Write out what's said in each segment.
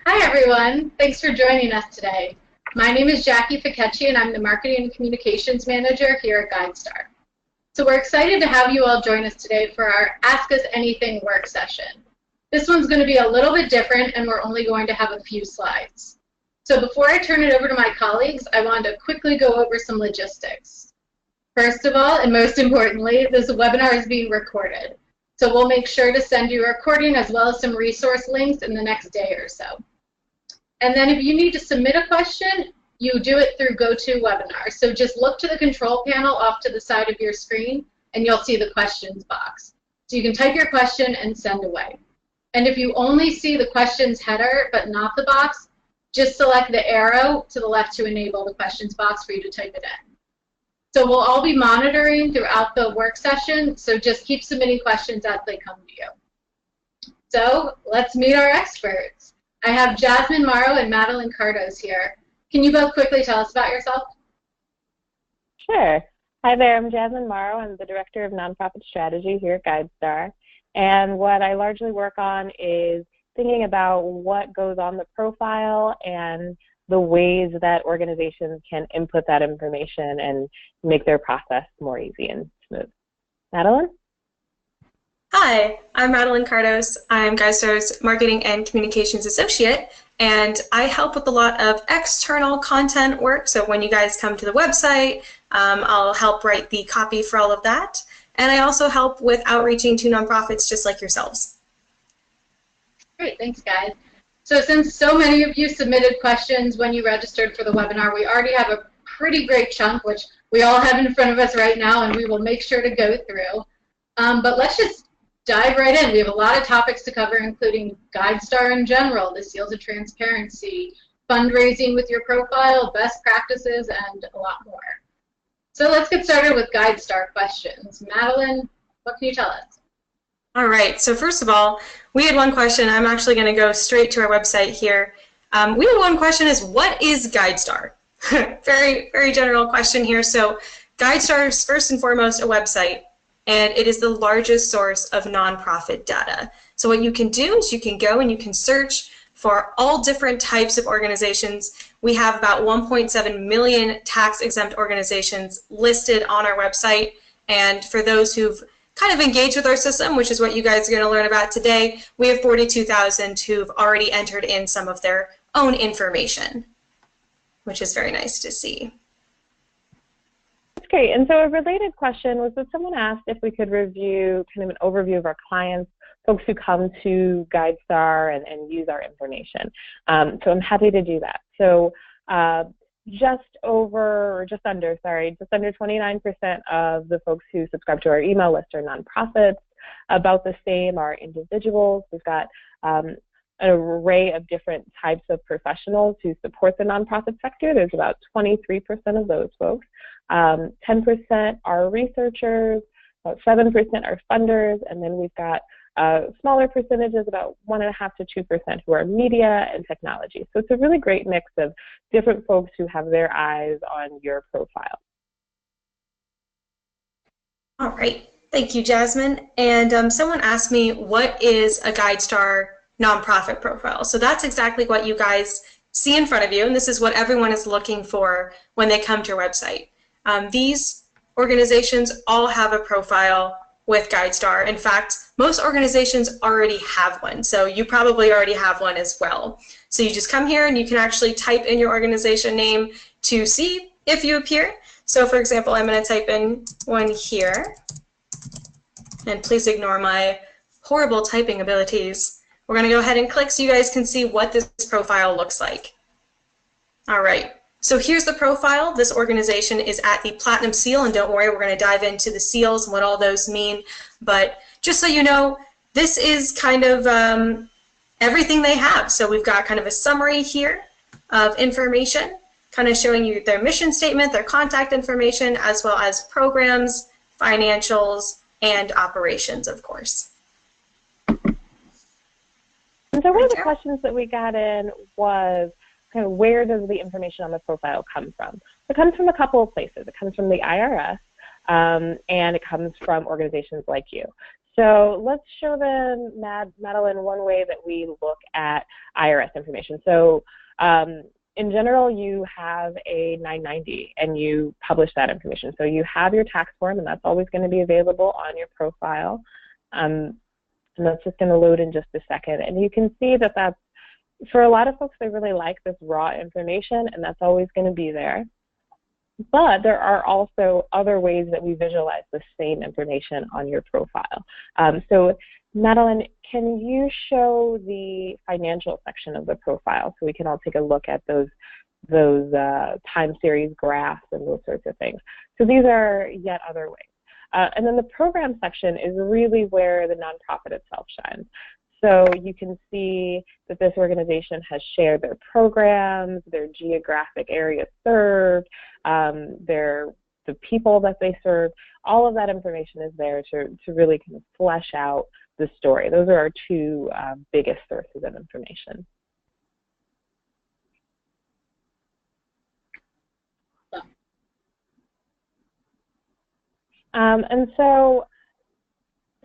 Hi, everyone. Thanks for joining us today. My name is Jackie Fekeci, and I'm the Marketing and Communications Manager here at GuideStar. So we're excited to have you all join us today for our Ask Us Anything work session. This one's going to be a little bit different, and we're only going to have a few slides. So before I turn it over to my colleagues, I wanted to quickly go over some logistics. First of all, and most importantly, this webinar is being recorded. So we'll make sure to send you a recording as well as some resource links in the next day or so. And then if you need to submit a question, you do it through GoToWebinar. So just look to the control panel off to the side of your screen, and you'll see the questions box. So you can type your question and send away. And if you only see the questions header but not the box, just select the arrow to the left to enable the questions box for you to type it in. So we'll all be monitoring throughout the work session, so just keep submitting questions as they come to you. So let's meet our experts. I have Jasmine, Marrow, and Madeline Kardos here. Can you both quickly tell us about yourself? Sure. Hi there, I'm Jasmine Marrow. I'm the Director of Nonprofit Strategy here at GuideStar. And what I largely work on is thinking about what goes on the profile and the ways that organizations can input that information and make their process more easy and smooth. Madeline? Hi, I'm Madeline Kardos. I'm GuideStar's Marketing and Communications Associate, and I help with a lot of external content work. So when you guys come to the website, I'll help write the copy for all of that. And I also help with outreaching to nonprofits just like yourselves. Great, thanks guys. So since so many of you submitted questions when you registered for the webinar, we already have a pretty great chunk, which we all have in front of us right now, and we will make sure to go through. But let's just dive right in. We have a lot of topics to cover, including GuideStar in general, the seals of transparency, fundraising with your profile, best practices, and a lot more. So let's get started with GuideStar questions. Madeline, what can you tell us? All right, so first of all, we had one question. I'm actually going to go straight to our website here. We had one question is, what is GuideStar? Very, very general question here. So GuideStar is first and foremost a website, and it is the largest source of nonprofit data. So what you can do is you can go and you can search for all different types of organizations. We have about 1.7 million tax-exempt organizations listed on our website, and for those who've kind of engaged with our system, which is what you guys are going to learn about today, we have 42,000 who've already entered in some of their own information, which is very nice to see. That's great. And so a related question was that someone asked if we could review kind of an overview of our clients, folks who come to GuideStar and use our information. So I'm happy to do that. So just under 29% of the folks who subscribe to our email list are nonprofits. About the same are individuals. We've got an array of different types of professionals who support the nonprofit sector. There's about 23% of those folks. 10% are researchers, about 7% are funders, and then we've got smaller percentages, about 1.5% to 2%, who are media and technology. So it's a really great mix of different folks who have their eyes on your profile. All right, thank you, Jasmine. And someone asked me, what is a GuideStar nonprofit profile? So that's exactly what you guys see in front of you, and this is what everyone is looking for when they come to your website. These organizations all have a profile with GuideStar. In fact, most organizations already have one, so you probably already have one as well. So you just come here and you can actually type in your organization name to see if you appear. So for example, I'm going to type in one here, and please ignore my horrible typing abilities. We're going to go ahead and click so you guys can see what this profile looks like. All right. So here's the profile. This organization is at the Platinum Seal, and don't worry, we're going to dive into the seals and what all those mean. But just so you know, this is kind of everything they have. So we've got kind of a summary here of information, kind of showing you their mission statement, their contact information, as well as programs, financials, and operations, of course. And so one of the questions that we got in was, kind of where does the information on the profile come from? It comes from a couple of places. It comes from the IRS, and it comes from organizations like you. So let's show them, Madeline, one way that we look at IRS information. So in general, you have a 990 and you publish that information. So you have your tax form, and that's always going to be available on your profile. And that's just going to load in just a second. And you can see that that's, for a lot of folks, they really like this raw information, and that's always going to be there. But there are also other ways that we visualize the same information on your profile. So Madeline, can you show the financial section of the profile so we can all take a look at those time series graphs and those sorts of things? So these are yet other ways. And then the program section is really where the nonprofit itself shines. So you can see that this organization has shared their programs, their geographic area served, the people that they serve. All of that information is there to really kind of flesh out the story. Those are our two biggest sources of information. And so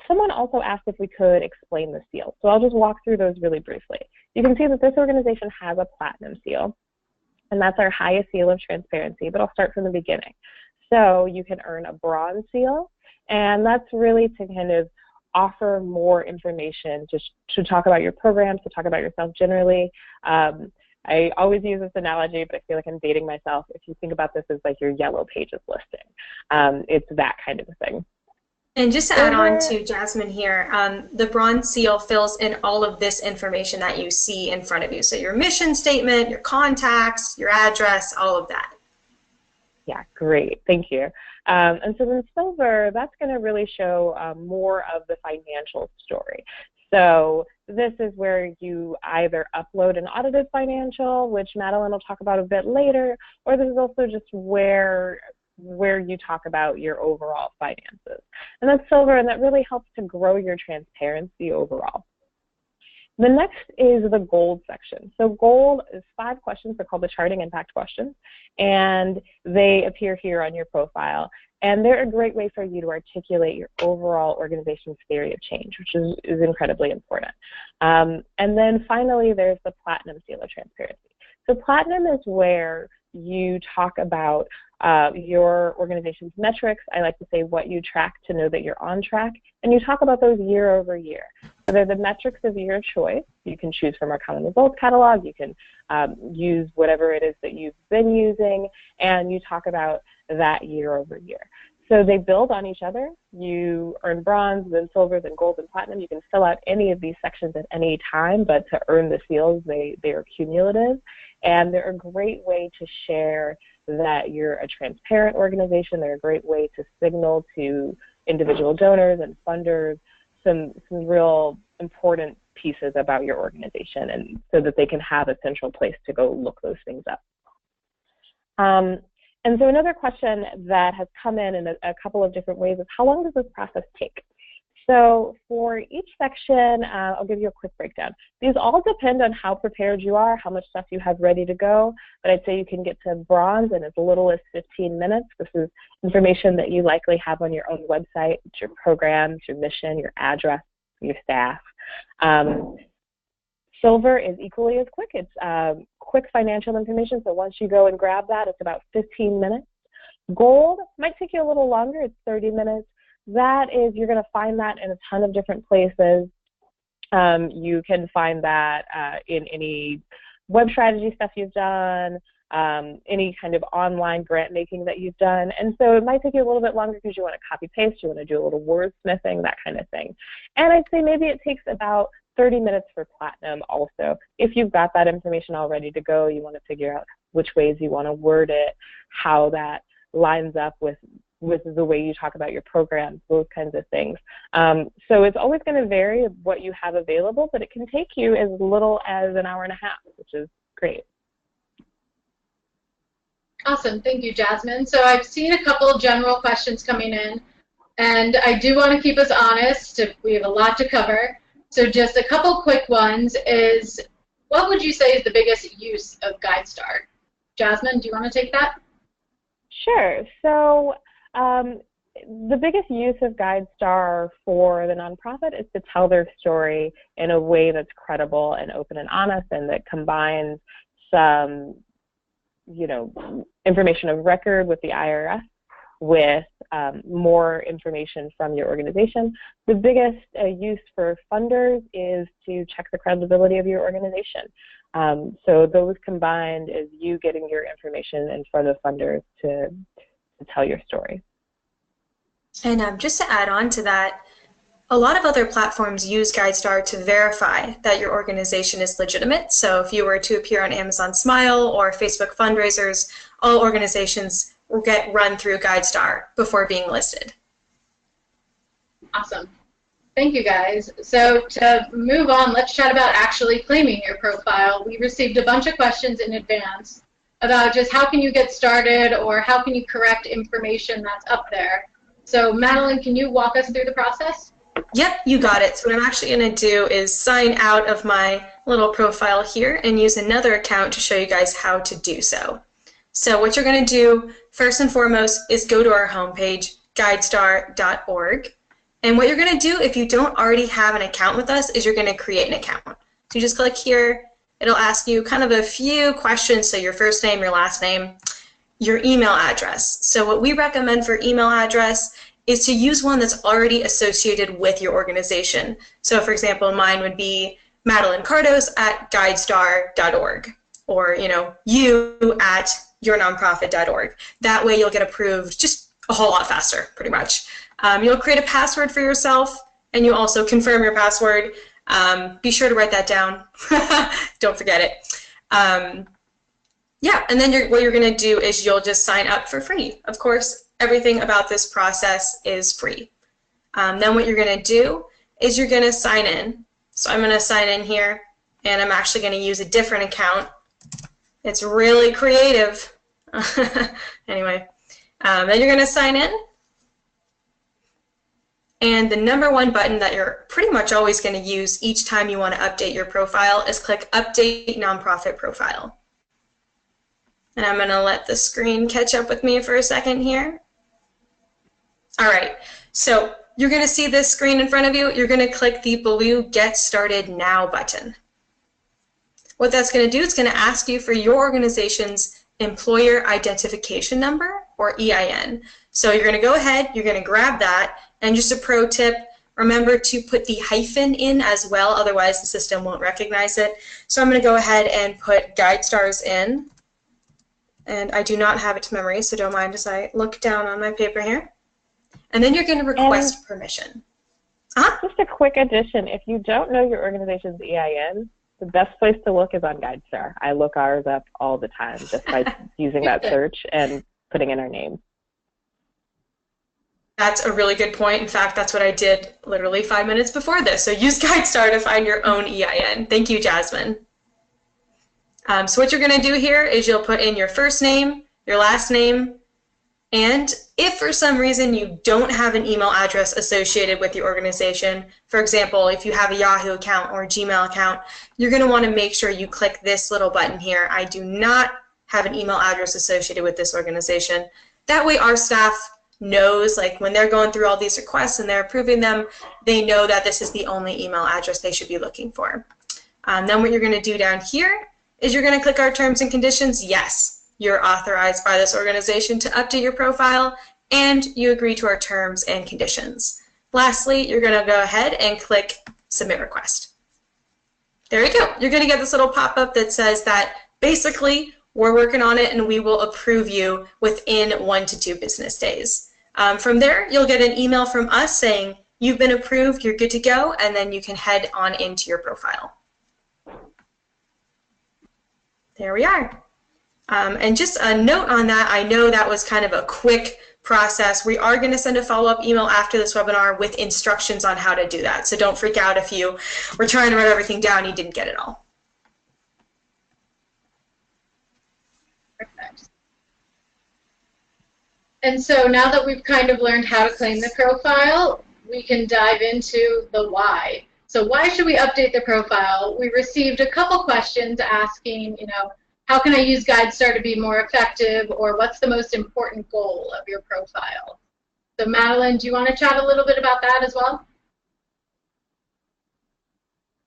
someone also asked if we could explain the seal. So I'll just walk through those really briefly. You can see that this organization has a platinum seal, and that's our highest seal of transparency, but I'll start from the beginning. So you can earn a bronze seal, and that's really to kind of offer more information, just to talk about your programs, to talk about yourself generally. I always use this analogy, but I feel like I'm dating myself. If you think about this as like your yellow pages listing, it's that kind of a thing. And just to add on to Jasmine here, the bronze seal fills in all of this information that you see in front of you. So your mission statement, your contacts, your address, all of that. Yeah, great. Thank you. And so then silver, that's going to really show more of the financial story. So this is where you either upload an audited financial, which Madeline will talk about a bit later, or this is also just where you talk about your overall finances. And that's silver, and that really helps to grow your transparency overall. The next is the gold section. So gold is 5 questions. They're called the charting impact questions, and they appear here on your profile. And they're a great way for you to articulate your overall organization's theory of change, which is incredibly important. And then finally, there's the platinum seal of transparency. So platinum is where you talk about your organization's metrics. I like to say what you track to know that you're on track, and you talk about those year over year. So they're the metrics of your choice. You can choose from our common results catalog. You can use whatever it is that you've been using, and you talk about that year over year. So they build on each other. You earn bronze, then silver, then gold, and platinum. You can fill out any of these sections at any time, but to earn the seals, they are cumulative. And they're a great way to share that you're a transparent organization. They're a great way to signal to individual donors and funders some real important pieces about your organization, and so that they can have a central place to go look those things up. And so another question that has come in a couple of different ways is, how long does this process take? So for each section, I'll give you a quick breakdown. These all depend on how prepared you are, how much stuff you have ready to go, but I'd say you can get to bronze in as little as 15 minutes. This is information that you likely have on your own website. It's your programs, your mission, your address, your staff. Silver is equally as quick. It's quick financial information, so once you go and grab that, it's about 15 minutes. Gold might take you a little longer. It's 30 minutes. That is, you're going to find that in a ton of different places. You can find that in any web strategy stuff you've done, any kind of online grant making that you've done. And so it might take you a little bit longer because you want to copy paste, you want to do a little wordsmithing, that kind of thing. And I'd say maybe it takes about 30 minutes for platinum also. If you've got that information all ready to go, you want to figure out which ways you want to word it, how that lines up with the way you talk about your programs, those kinds of things. So it's always going to vary of what you have available, but it can take you as little as an hour and a half, which is great. Awesome. Thank you, Jasmine. So I've seen a couple of general questions coming in, and I do want to keep us honest. We have a lot to cover. So just a couple quick ones is, what would you say is the biggest use of GuideStar? Jasmine, do you want to take that? Sure. So the biggest use of GuideStar for the nonprofit is to tell their story in a way that's credible and open and honest, and that combines some, you know, information of record with the IRS with more information from your organization. The biggest use for funders is to check the credibility of your organization. So those combined is you getting your information in front of funders to tell your story. And just to add on to that, a lot of other platforms use GuideStar to verify that your organization is legitimate. So if you were to appear on Amazon Smile or Facebook fundraisers, all organizations will get run through GuideStar before being listed. Awesome. Thank you, guys. So to move on, let's chat about actually claiming your profile. We received a bunch of questions in advance about just how can you get started or how can you correct information that's up there. So Madeline, can you walk us through the process? Yep, you got it. So what I'm actually going to do is sign out of my little profile here and use another account to show you guys how to do so. So what you're going to do first and foremost is go to our homepage, guidestar.org. And what you're going to do if you don't already have an account with us is you're going to create an account. So you just click here. It'll ask you kind of a few questions, so your first name, your last name, your email address. So what we recommend for email address is to use one that's already associated with your organization. So for example, mine would be Madeline Kardos at guidestar.org, or you at yournonprofit.org. That way you'll get approved just a whole lot faster, pretty much. You'll create a password for yourself, and you'll also confirm your password. Be sure to write that down. Don't forget it. Yeah, and then what you're going to do is you'll just sign up for free. Of course, everything about this process is free. Then what you're going to do is you're going to sign in. So I'm going to sign in here, and I'm actually going to use a different account. It's really creative. Anyway, then you're going to sign in. And the #1 button that you're pretty much always going to use each time you want to update your profile is click Update Nonprofit Profile. And I'm going to let the screen catch up with me for a second here. All right, so you're going to see this screen in front of you. You're going to click the blue Get Started Now button. What that's going to do is going to ask you for your organization's Employer Identification Number, or EIN. So you're going to go ahead, you're going to grab that, and just a pro tip, remember to put the hyphen in as well, otherwise the system won't recognize it. So I'm going to go ahead and put GuideStars in, and I do not have it to memory, so don't mind as I look down on my paper here. And then you're going to request permission. Just a quick addition, if you don't know your organization's EIN, the best place to look is on GuideStar. I look ours up all the time just by using that search and putting in our name. That's a really good point. In fact, that's what I did literally 5 minutes before this. So use GuideStar to find your own EIN. Thank you, Jasmine. So what you're going to do here is you'll put in your first name, your last name, and if for some reason you don't have an email address associated with your organization, for example, if you have a Yahoo account or a Gmail account, you're going to want to make sure you click this little button here. I do not have an email address associated with this organization. That way our staff knows, like when they're going through all these requests and they're approving them, they know that this is the only email address they should be looking for. Then what you're going to do down here is you're going to click our terms and conditions. Yes, you're authorized by this organization to update your profile, and you agree to our terms and conditions. Lastly, you're going to go ahead and click Submit Request. There you go. You're going to get this little pop-up that says that basically we're working on it and we will approve you within 1 to 2 business days. From there, you'll get an email from us saying you've been approved, you're good to go, and then you can head on into your profile. There we are. And just a note on that, I know that was kind of a quick process. We are going to send a follow-up email after this webinar with instructions on how to do that. So don't freak out if you were trying to write everything down and you didn't get it all. Perfect. And so now that we've kind of learned how to claim the profile, we can dive into the why. So why should we update the profile? We received a couple questions asking, how can I use GuideStar to be more effective, or what's the most important goal of your profile? So Madeline, do you want to chat a little bit about that as well?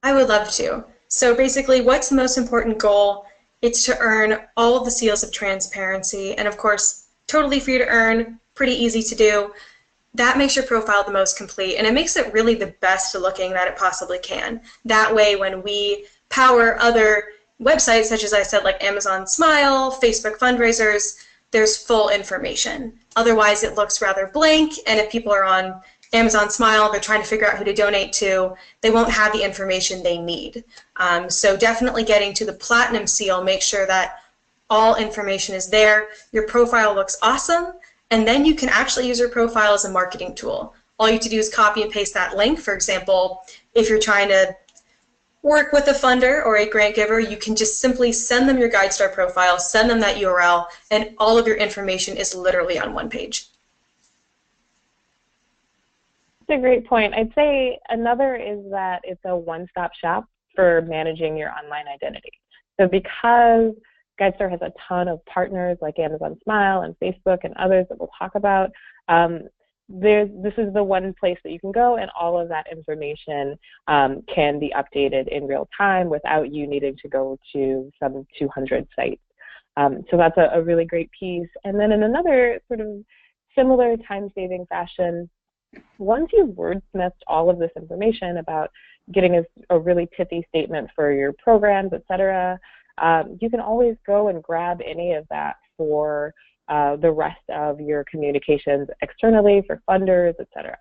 I would love to. So basically, what's the most important goal? It's to earn all of the seals of transparency, and of course, totally free to earn, pretty easy to do. That makes your profile the most complete, and it makes it really the best looking that it possibly can. That way, when we power other websites, such as I said, like Amazon Smile, Facebook fundraisers, there's full information. Otherwise, it looks rather blank, and if people are on Amazon Smile, they're trying to figure out who to donate to, they won't have the information they need. So definitely getting to the Platinum seal, make sure that all information is there, your profile looks awesome, and then you can actually use your profile as a marketing tool. All you have to do is copy and paste that link. For example, if you're trying to work with a funder or a grant giver, you can just simply send them your GuideStar profile, send them that URL, and all of your information is literally on one page. That's a great point. I'd say another is that it's a one-stop shop for managing your online identity. So because GuideStar has a ton of partners like Amazon Smile and Facebook and others that we'll talk about, this is the one place that you can go, and all of that information can be updated in real time without you needing to go to some 200 sites. So that's a really great piece. And then in another sort of similar time-saving fashion, once you've wordsmithed all of this information about getting a really pithy statement for your programs, et cetera, you can always go and grab any of that for the rest of your communications externally, for funders, et cetera.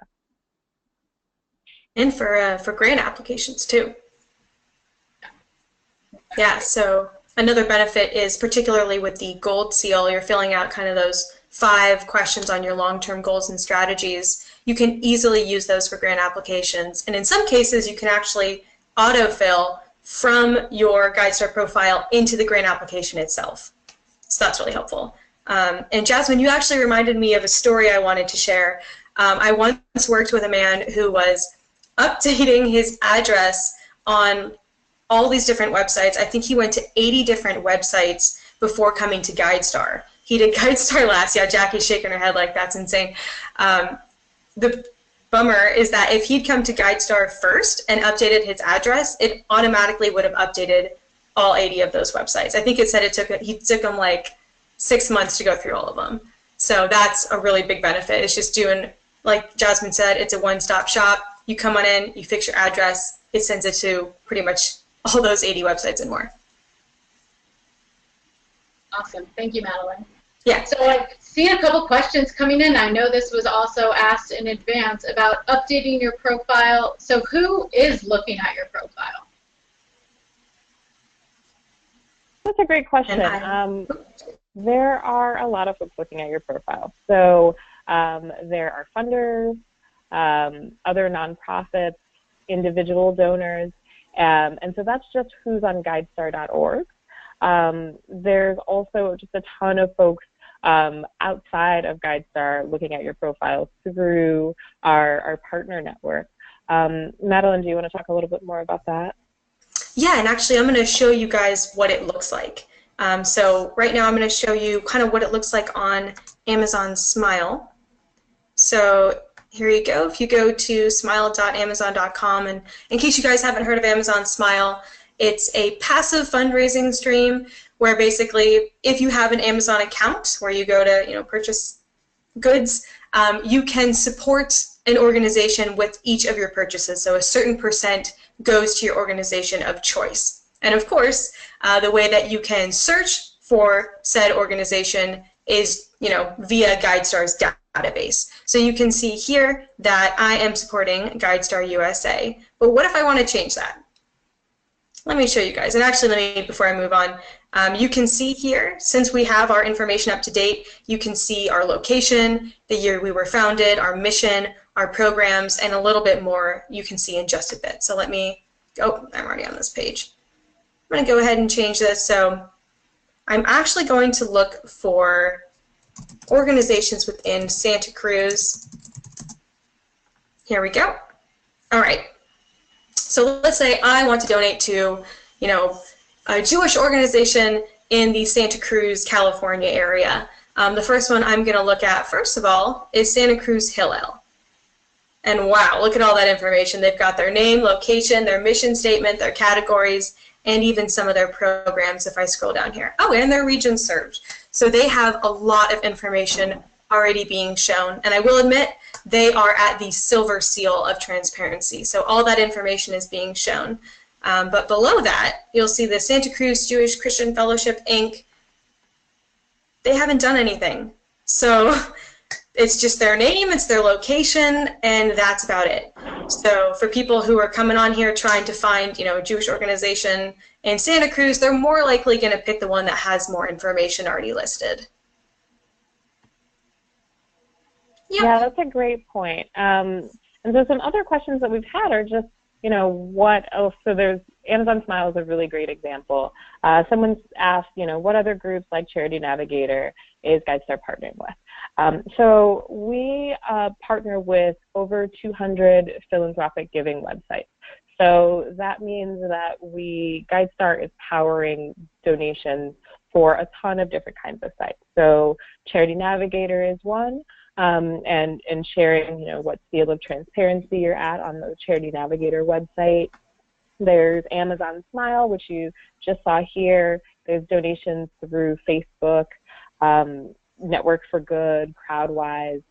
And for grant applications too. Yeah, so another benefit is particularly with the gold seal, you're filling out kind of those 5 questions on your long-term goals and strategies. You can easily use those for grant applications. And in some cases, you can actually autofill from your GuideStar profile into the grant application itself. So that's really helpful. And Jasmine, you actually reminded me of a story I wanted to share. I once worked with a man who was updating his address on all these different websites. I think he went to 80 different websites before coming to GuideStar. He did GuideStar last. Yeah, Jackie's shaking her head like that's insane. The bummer is that if he'd come to GuideStar first and updated his address, it automatically would have updated all 80 of those websites. I think it said he took him like 6 months to go through all of them. So that's a really big benefit. It's just doing, like Jasmine said, it's a one-stop shop. You come on in, you fix your address, it sends it to pretty much all those 80 websites and more. Awesome. Thank you, Madeline. Yeah. So I've seen a couple questions coming in. I know this was also asked in advance about updating your profile. So who is looking at your profile? That's a great question. There are a lot of folks looking at your profile. So there are funders, other nonprofits, individual donors, and so that's just who's on GuideStar.org. There's also just a ton of folks outside of GuideStar looking at your profile through our partner network. Madeline, do you want to talk a little bit more about that? Yeah, and actually I'm going to show you guys what it looks like. So right now I'm going to show you kind of what it looks like on Amazon Smile. So here you go. If you go to smile.amazon.com, and in case you guys haven't heard of Amazon Smile, it's a passive fundraising stream where basically if you have an Amazon account where you go to purchase goods, you can support an organization with each of your purchases. So a certain percent goes to your organization of choice. And of course, the way that you can search for said organization is via GuideStar's database. So you can see here that I am supporting GuideStar USA. But what if I want to change that? Let me show you guys. And actually, before I move on, you can see here, since we have our information up to date, you can see our location, the year we were founded, our mission, our programs, and a little bit more you can see in just a bit. So let me, oh, I'm already on this page. I'm going to go ahead and change this. So I'm actually going to look for organizations within Santa Cruz. Here we go. All right. So let's say I want to donate to, a Jewish organization in the Santa Cruz, California area. The first one I'm going to look at, first of all, is Santa Cruz Hillel. And wow, look at all that information. They've got their name, location, their mission statement, their categories, and even some of their programs if I scroll down here. Oh, and their region served. So they have a lot of information already being shown. And I will admit, they are at the silver seal of transparency. So all that information is being shown. But below that, you'll see the Santa Cruz Jewish Christian Fellowship, Inc. They haven't done anything. So it's just their name, it's their location, and that's about it. So for people who are coming on here trying to find, you know, a Jewish organization in Santa Cruz, they're more likely going to pick the one that has more information already listed. Yep. Yeah, that's a great point. And so some other questions that we've had are just, you know, what else? So there's Amazon Smile is a really great example. Someone's asked, you know, what other groups like Charity Navigator is GuideStar partnering with? So we partner with over 200 philanthropic giving websites. So that means that GuideStar is powering donations for a ton of different kinds of sites. So Charity Navigator is one. And sharing, you know, what seal of transparency you're at on the Charity Navigator website. There's Amazon Smile, which you just saw here. There's donations through Facebook, Network for Good, Crowdwise.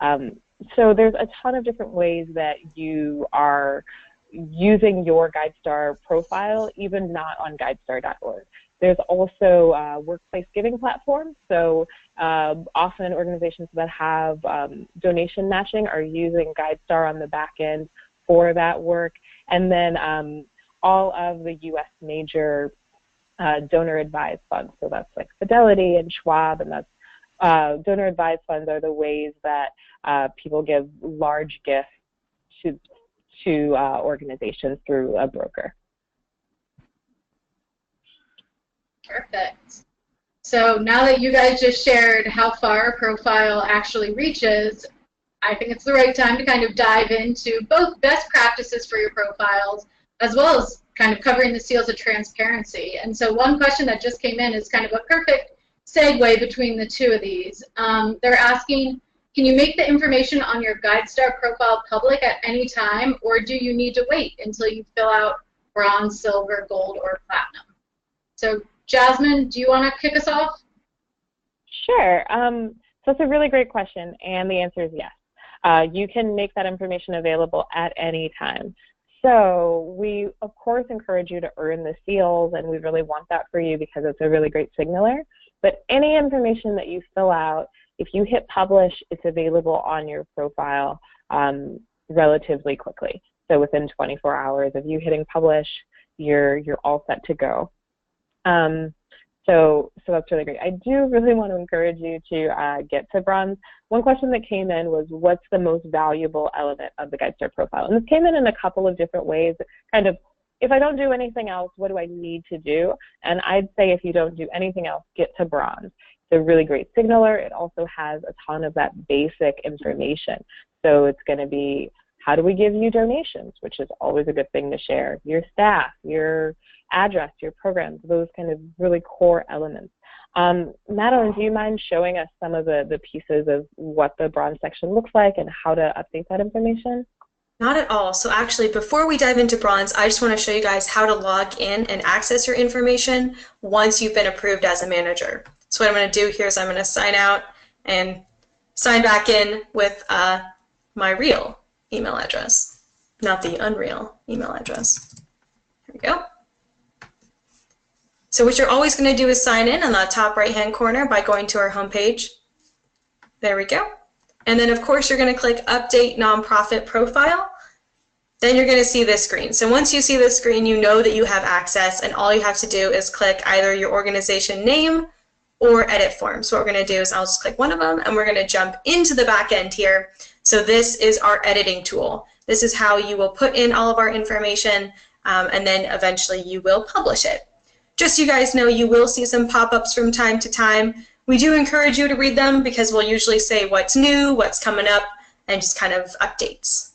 So there's a ton of different ways that you are using your GuideStar profile, even not on GuideStar.org. There's also workplace giving platforms. So often organizations that have donation matching are using GuideStar on the back end for that work. And then all of the U.S. major donor-advised funds. So that's like Fidelity and Schwab, and that's donor-advised funds are the ways that people give large gifts to organizations through a broker. Perfect. So now that you guys just shared how far a profile actually reaches, I think it's the right time to kind of dive into both best practices for your profiles as well as kind of covering the seals of transparency. And so one question that just came in is kind of a perfect segue between the two of these. They're asking, can you make the information on your GuideStar profile public at any time, or do you need to wait until you fill out bronze, silver, gold, or platinum? So Jasmine, do you want to kick us off? Sure. So it's a really great question, and the answer is yes. You can make that information available at any time. So we, of course, encourage you to earn the seals, and we really want that for you because it's a really great signaler. But any information that you fill out, if you hit publish, it's available on your profile relatively quickly. So within 24 hours of you hitting publish, you're all set to go. So that's really great. I do really want to encourage you to get to bronze. One question that came in was, what's the most valuable element of the GuideStar profile? And this came in a couple of different ways, kind of, if I don't do anything else, what do I need to do? And I'd say if you don't do anything else, get to bronze. It's a really great signaler. It also has a ton of that basic information. So it's going to be, how do we give you donations, which is always a good thing to share, your staff, your address, your programs, those kind of really core elements. Madeline, do you mind showing us some of the pieces of what the bronze section looks like and how to update that information? Not at all. So actually, before we dive into bronze, I just want to show you guys how to log in and access your information once you've been approved as a manager. So what I'm going to do here is I'm going to sign out and sign back in with my real email address, not the unreal email address. Here we go. So what you're always going to do is sign in on the top right-hand corner by going to our homepage. There we go. And then, of course, you're going to click Update Nonprofit Profile. Then you're going to see this screen. So once you see this screen, you know that you have access, and all you have to do is click either your organization name or Edit Form. So what we're going to do is I'll just click one of them, and we're going to jump into the back end here. So this is our editing tool. This is how you will put in all of our information, and then eventually you will publish it. Just so you guys know, you will see some pop-ups from time to time. We do encourage you to read them because we'll usually say what's new, what's coming up, and just kind of updates.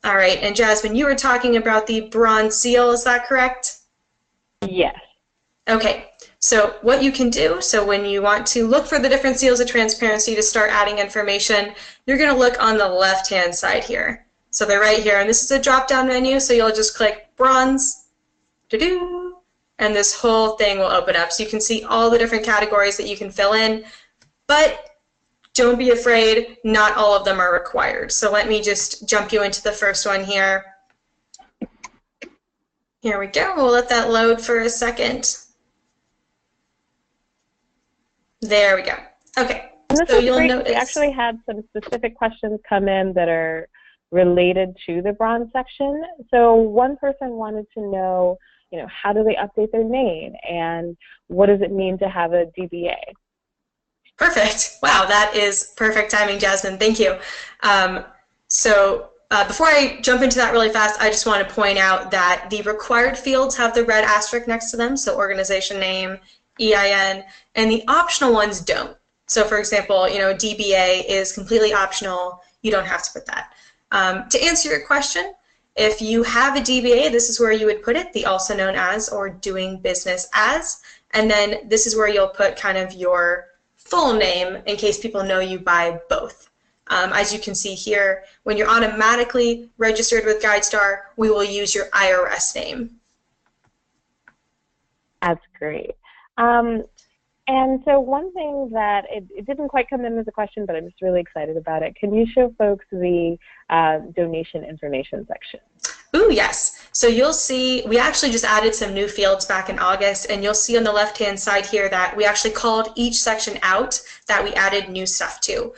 All right, and Jasmine, you were talking about the bronze seal, is that correct? Yes. Okay, So what you can do, so when you want to look for the different seals of transparency to start adding information, you're going to look on the left-hand side here. So they're right here, and this is a drop-down menu, so you'll just click bronze, and this whole thing will open up. So you can see all the different categories that you can fill in, but don't be afraid, not all of them are required. So let me just jump you into the first one here. Here we go. We'll let that load for a second. There we go. Okay. So you'll notice. We actually had some specific questions come in that are related to the bronze section. So one person wanted to know, how do they update their name, and what does it mean to have a DBA? Perfect. Wow, that is perfect timing, Jasmine. Thank you. Before I jump into that really fast, I just want to point out that the required fields have the red asterisk next to them, so organization name, EIN, and the optional ones don't. So for example, DBA is completely optional. You don't have to put that. To answer your question, if you have a DBA, this is where you would put it, the also known as or doing business as, and then this is where you'll put kind of your full name in case people know you by both. As you can see here, when you're automatically registered with GuideStar, we will use your IRS name. That's great. And so one thing that it didn't quite come in as a question, but I'm just really excited about it. Can you show folks the donation information section? Ooh, yes. So you'll see, we actually just added some new fields back in August, and you'll see on the left-hand side here that we actually called each section out that we added new stuff to.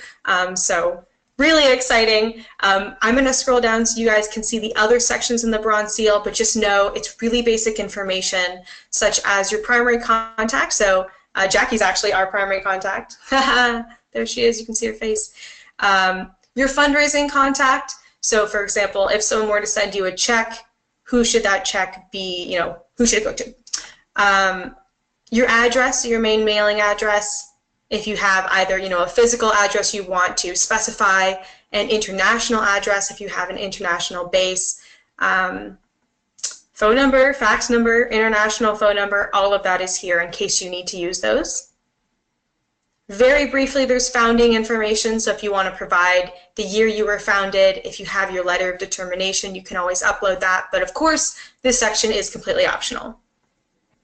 So really exciting. I'm going to scroll down so you guys can see the other sections in the bronze seal, but just know it's really basic information, such as your primary contact. So Jackie's actually our primary contact. There she is. You can see her face. Your fundraising contact. So for example, if someone were to send you a check, who should that check be, who should it go to? Your address, your main mailing address. If you have either, a physical address you want to specify, an international address if you have an international base, phone number, fax number, international phone number, all of that is here in case you need to use those. Very briefly, there's founding information, so if you want to provide the year you were founded, if you have your letter of determination, you can always upload that, but of course, this section is completely optional.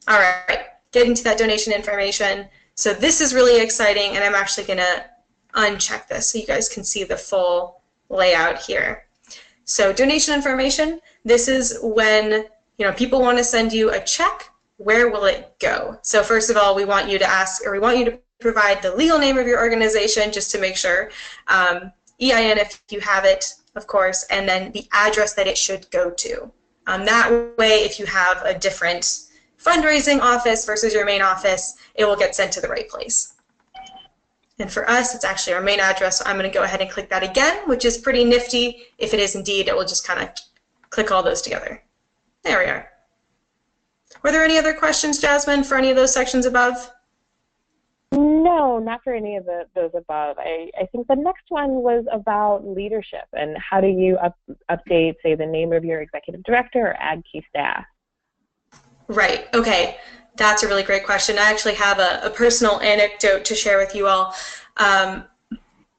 All right, getting to that donation information. So this is really exciting, and I'm actually going to uncheck this so you guys can see the full layout here. So donation information, this is when people want to send you a check, where will it go? So first of all, we want you to ask, or we want you to provide the legal name of your organization just to make sure, EIN if you have it, of course, and then the address that it should go to. That way, if you have a different fundraising office versus your main office, it will get sent to the right place. And for us, it's actually our main address, so I'm going to go ahead and click that again, which is pretty nifty. If it is indeed, it will just kind of click all those together. There we are. Were there any other questions, Jasmine, for any of those sections above? No, not for any of those above. I think the next one was about leadership and how do you update, say, the name of your executive director or add key staff? Right, okay. That's a really great question. I actually have a personal anecdote to share with you all.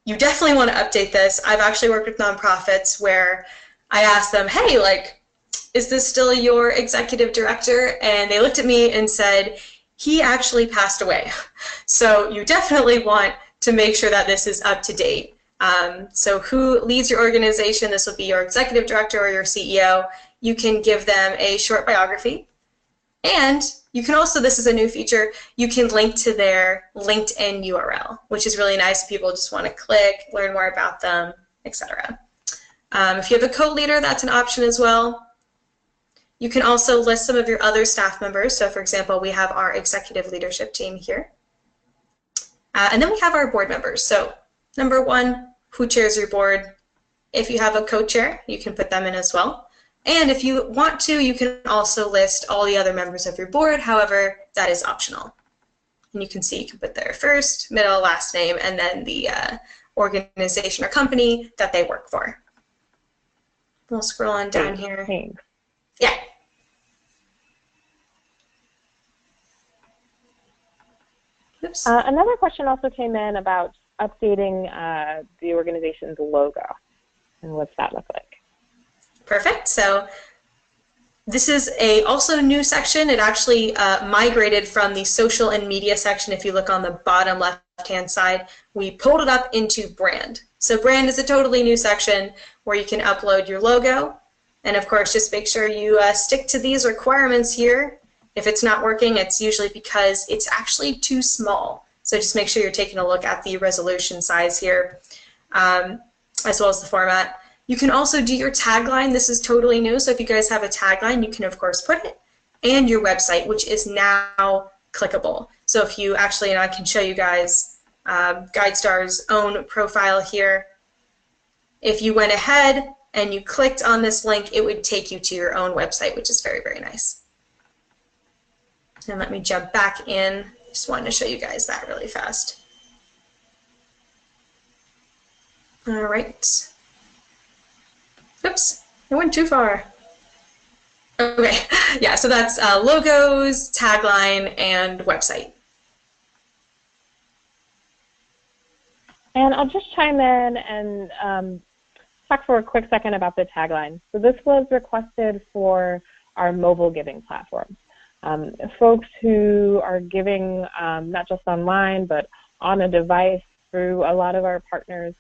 You definitely want to update this. I've actually worked with nonprofits where I asked them, hey, is this still your executive director? And they looked at me and said, he actually passed away. So you definitely want to make sure that this is up to date. So who leads your organization? This will be your executive director or your CEO. You can give them a short biography. And you can also, this is a new feature, you can link to their LinkedIn URL, which is really nice if people just want to click, learn more about them, etc. If you have a co-leader, that's an option as well. You can also list some of your other staff members. So for example, we have our executive leadership team here. And then we have our board members. So number one, who chairs your board? If you have a co-chair, you can put them in as well. And if you want to, you can also list all the other members of your board. However, that is optional. And you can see you can put their first, middle, last name, and then the organization or company that they work for. We'll scroll on down here. Yeah. Another question also came in about updating the organization's logo, and what's that look like? Perfect. So this is also a new section. It actually migrated from the social and media section. If you look on the bottom left-hand side, we pulled it up into brand. So brand is a totally new section where you can upload your logo. And of course, just make sure you stick to these requirements here. If it's not working, it's usually because it's actually too small. So just make sure you're taking a look at the resolution size here, as well as the format. You can also do your tagline. This is totally new. So if you guys have a tagline, you can of course put it, and your website, which is now clickable. So if you actually, and I can show you guys GuideStar's own profile here. If you went ahead and you clicked on this link, it would take you to your own website, which is very, very nice. And let me jump back in. Just wanted to show you guys that really fast. All right. Oops, I went too far. Okay, yeah, so that's logos, tagline, and website. And I'll just chime in and talk for a quick second about the tagline. So this was requested for our mobile giving platform. Folks who are giving not just online, but on a device through a lot of our partners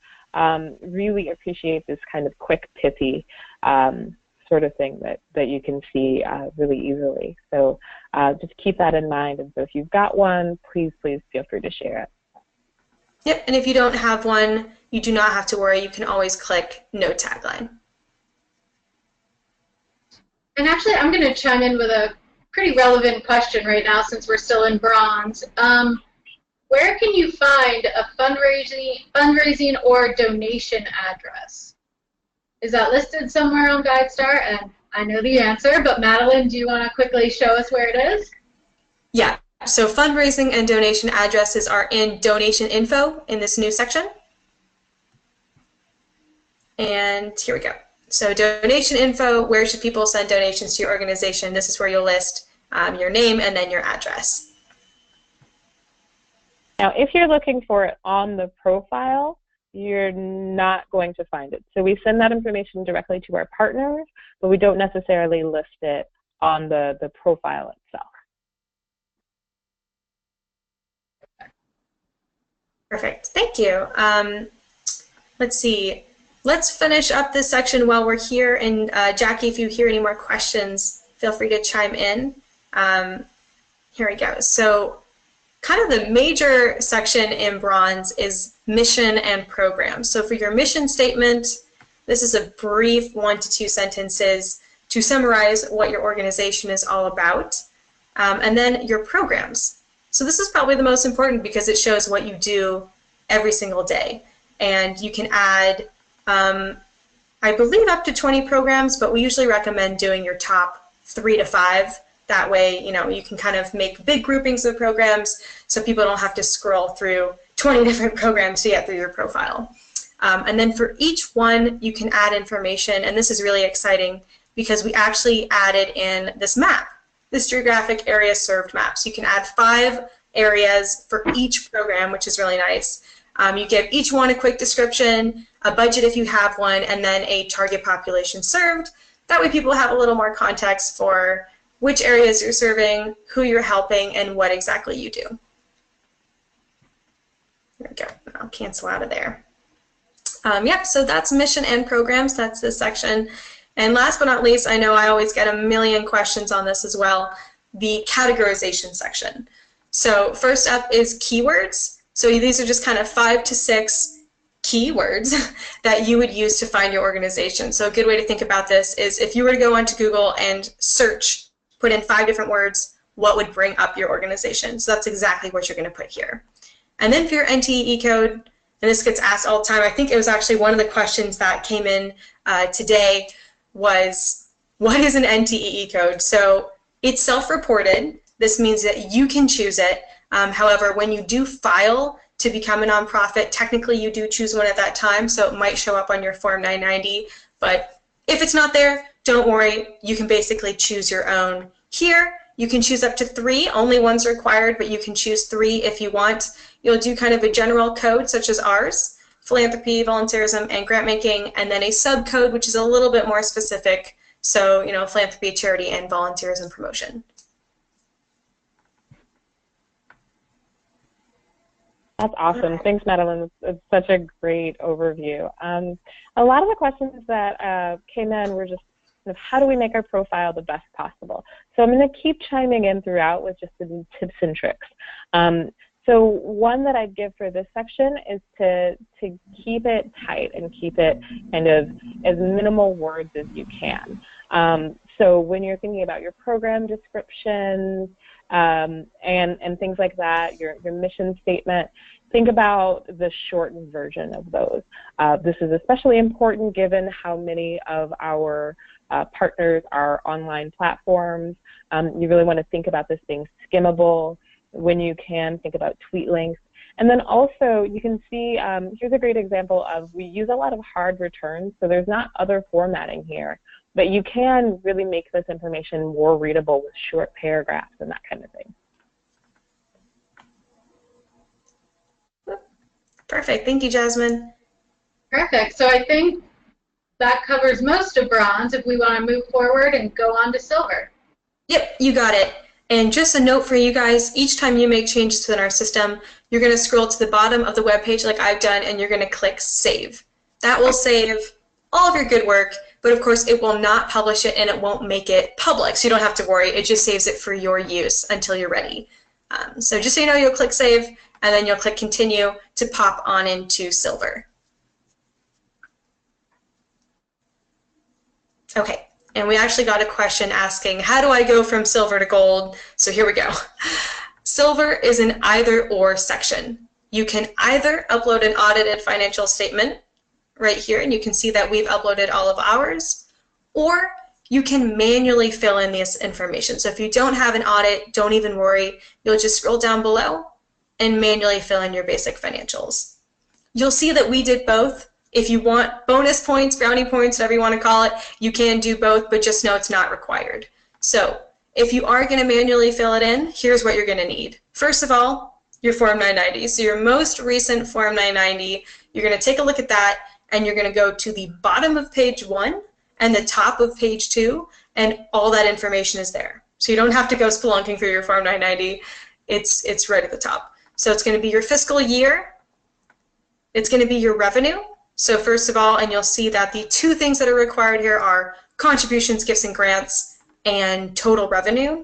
really appreciate this kind of quick, pithy sort of thing that you can see really easily. So just keep that in mind. And so if you've got one, please feel free to share it. Yep, and if you don't have one, you do not have to worry. You can always click No Tagline. And actually, I'm going to chime in with a pretty relevant question right now since we're still in bronze. Where can you find a fundraising or donation address? Is that listed somewhere on GuideStar? And I know the answer, but Madeline, do you want to quickly show us where it is? Yeah, so fundraising and donation addresses are in donation info in this new section. And here we go. So donation info, where should people send donations to your organization? This is where you'll list your name and then your address. Now, if you're looking for it on the profile, you're not going to find it. So we send that information directly to our partners, but we don't necessarily list it on the profile itself. Perfect. Thank you. Let's see. Let's finish up this section while we're here. And Jackie, if you hear any more questions, feel free to chime in. Here we go. So kind of the major section in bronze is mission and programs. So for your mission statement, this is a brief 1 to 2 sentences to summarize what your organization is all about. And then your programs. So this is probably the most important because it shows what you do every single day. And you can add, I believe, up to 20 programs, but we usually recommend doing your top 3 to 5. That way, you know, you can kind of make big groupings of programs so people don't have to scroll through 20 different programs to get through your profile. And then for each one, you can add information, and this is really exciting because we actually added in this map, this geographic area served map. So you can add 5 areas for each program, which is really nice. You give each one a quick description, a budget if you have one, and then a target population served. That way people have a little more context for which areas you're serving, who you're helping, and what exactly you do. There we go. I'll cancel out of there. Yeah, so that's mission and programs. That's this section. And last but not least, I know I always get a million questions on this as well, the categorization section. So first up is keywords. So these are just kind of 5 to 6 keywords that you would use to find your organization. So a good way to think about this is if you were to go onto Google and search, put in 5 different words, what would bring up your organization? So that's exactly what you're going to put here. And then for your NTEE code, and this gets asked all the time, I think it was actually one of the questions that came in today was, what is an NTEE code? So it's self-reported. This means that you can choose it. However, when you do file to become a nonprofit, technically you do choose one at that time, so it might show up on your Form 990. But if it's not there, don't worry. You can basically choose your own here, You can choose up to 3. Only one's required, but you can choose 3 if you want. You'll do kind of a general code, such as ours, philanthropy, volunteerism, and grant making, and then a subcode, which is a little bit more specific. So, you know, philanthropy, charity, and volunteerism promotion. That's awesome. Thanks, Madeline. It's such a great overview. A lot of the questions that came in were just how do we make our profile the best possible? So I'm going to keep chiming in throughout with just some tips and tricks. So one that I'd give for this section is to keep it tight and keep it kind of as minimal words as you can. So when you're thinking about your program descriptions and things like that, your mission statement, think about the shortened version of those. This is especially important given how many of our partners are online platforms. You really want to think about this being skimmable. When you can, think about tweet links. And then also, you can see, here's a great example of, we use a lot of hard returns, so there's not other formatting here, but you can really make this information more readable with short paragraphs and that kind of thing. Perfect. Thank you, Jasmine. Perfect. So I think that covers most of bronze if we want to move forward and go on to silver. Yep, you got it. And just a note for you guys, each time you make changes in our system, you're going to scroll to the bottom of the web page like I've done, and you're going to click Save. That will save all of your good work, but of course it will not publish it and it won't make it public, so you don't have to worry. It just saves it for your use until you're ready. So just so you know, you'll click Save, and then you'll click Continue to pop on into silver. Okay. And we actually got a question asking, how do I go from silver to gold? So here we go. Silver is an either-or section. You can either upload an audited financial statement right here, and you can see that we've uploaded all of ours, or you can manually fill in this information. So if you don't have an audit, don't even worry. You'll just scroll down below and manually fill in your basic financials. You'll see that we did both. If you want bonus points, brownie points, whatever you want to call it, you can do both, but just know it's not required. So if you are going to manually fill it in, here's what you're going to need. First of all, your Form 990. So your most recent Form 990, you're going to take a look at that, and you're going to go to the bottom of page 1 and the top of page 2, and all that information is there. So you don't have to go spelunking through your Form 990. It's right at the top. So it's going to be your fiscal year. It's going to be your revenue. So first of all, and you'll see that the 2 things that are required here are contributions, gifts, and grants, and total revenue.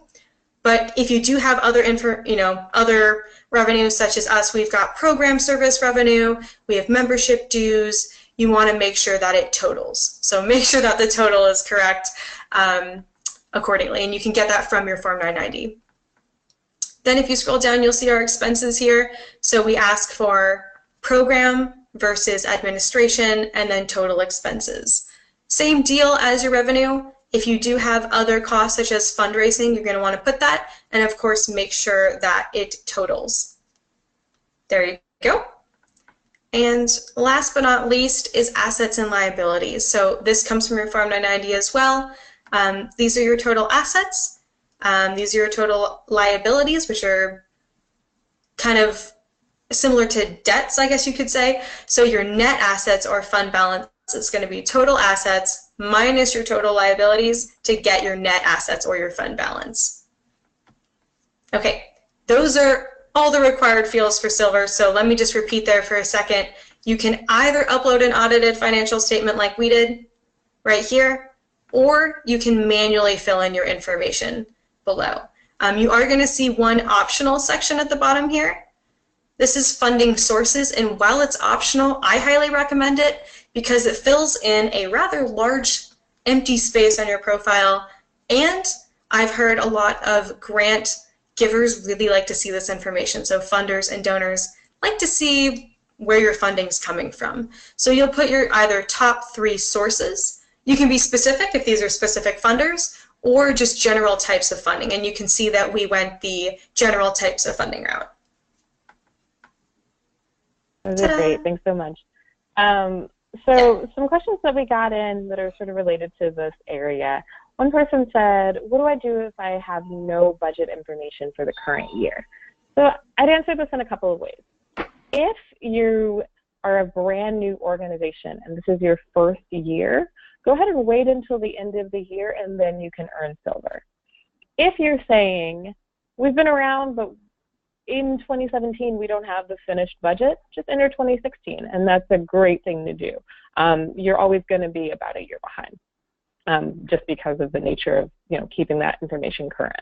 But if you do have other other revenues such as us, we've got program service revenue, we have membership dues, you want to make sure that it totals. So make sure that the total is correct accordingly, and you can get that from your Form 990. Then if you scroll down, you'll see our expenses here. So we ask for program versus administration, and then total expenses. Same deal as your revenue. If you do have other costs such as fundraising, you're going to want to put that, and of course make sure that it totals. There you go. And last but not least is assets and liabilities. So this comes from your Form 990 as well. These are your total assets. These are your total liabilities, which are kind of similar to debts, I guess you could say. So your net assets or fund balance is going to be total assets minus your total liabilities to get your net assets or your fund balance. Okay, those are all the required fields for silver, so let me just repeat there for a second. You can either upload an audited financial statement like we did right here, or you can manually fill in your information below. You are going to see one optional section at the bottom here. This is funding sources, and while it's optional, I highly recommend it because it fills in a rather large empty space on your profile, and I've heard a lot of grant givers really like to see this information. So funders and donors like to see where your funding's coming from. So you'll put your either top 3 sources. You can be specific if these are specific funders, or just general types of funding, and you can see that we went the general types of funding route. Those are great. Thanks so much. So some questions that we got in that are sort of related to this area. one person said, what do I do if I have no budget information for the current year? So I'd answer this in a couple of ways. If you are a brand new organization and this is your first year, go ahead and wait until the end of the year and then you can earn silver. If you're saying, we've been around, but in 2017 we don't have the finished budget, just enter 2016, and that's a great thing to do. You're always going to be about a year behind, just because of the nature of keeping that information current.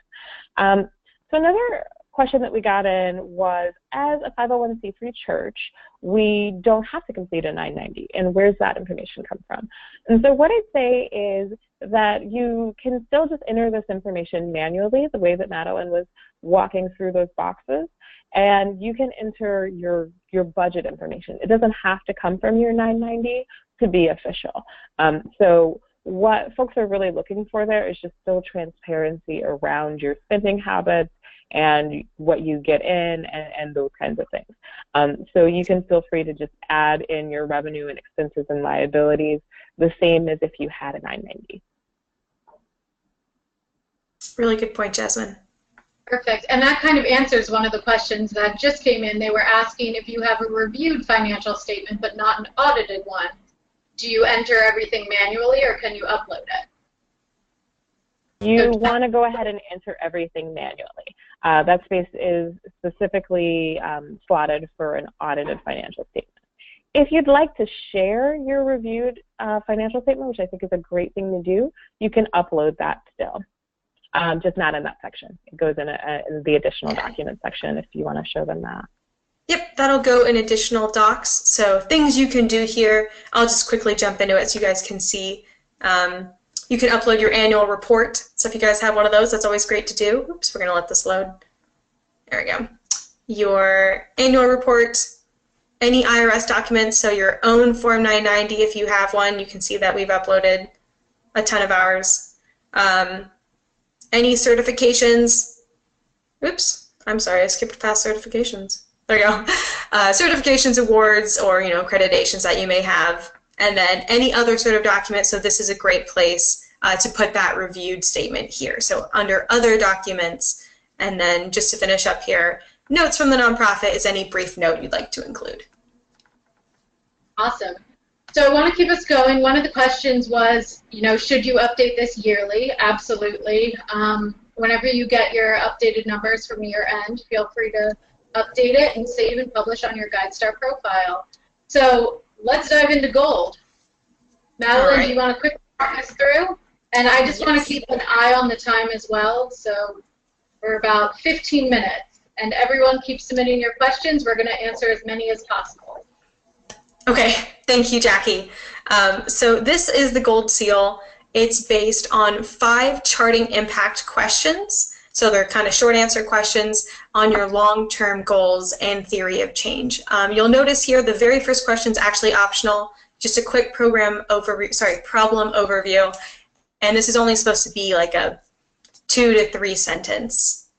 So another question that we got in was, as a 501c3 church, we don't have to complete a 990, and where's that information come from? And so what I'd say is that you can still just enter this information manually, the way that Madeline was walking through those boxes, and you can enter your budget information. It doesn't have to come from your 990 to be official. So what folks are really looking for there is just still transparency around your spending habits and what you get in and those kinds of things. So you can feel free to just add in your revenue and expenses and liabilities the same as if you had a 990. Really good point, Jasmine. Perfect. And that kind of answers one of the questions that just came in. They were asking if you have a reviewed financial statement but not an audited one, do you enter everything manually or can you upload it? You want to go ahead and enter everything manually. That space is specifically slotted for an audited financial statement. If you'd like to share your reviewed financial statement, which I think is a great thing to do, you can upload that still, just not in that section. It goes in the additional document section if you want to show them that. Yep, that'll go in additional docs. So things you can do here, I'll just quickly jump into it so you guys can see. You can upload your annual report. So if you guys have one of those, that's always great to do. Oops, we're going to let this load. There we go. Your annual report, any IRS documents, so your own Form 990, if you have one, you can see that we've uploaded a ton of ours. Any certifications. Oops, I'm sorry, I skipped past certifications. There you go. Certifications, awards, or accreditations that you may have. And then any other sort of document, so this is a great place to put that reviewed statement here. So under other documents, and then just to finish up here, notes from the nonprofit is any brief note you'd like to include. Awesome. So I want to keep us going. One of the questions was, should you update this yearly? Absolutely. Whenever you get your updated numbers from year end, feel free to update it and save and publish on your GuideStar profile. So let's dive into gold. Madeline, do you want to quickly walk us through? And I just want to keep an eye on the time as well. So we're about 15 minutes. And everyone keep submitting your questions. We're going to answer as many as possible. Okay, thank you, Jackie. So this is the gold seal. It's based on 5 charting impact questions. So they're kind of short answer questions on your long-term goals and theory of change. You'll notice here the very first question is actually optional, just a quick problem overview. And this is only supposed to be like a 2 to 3 sentence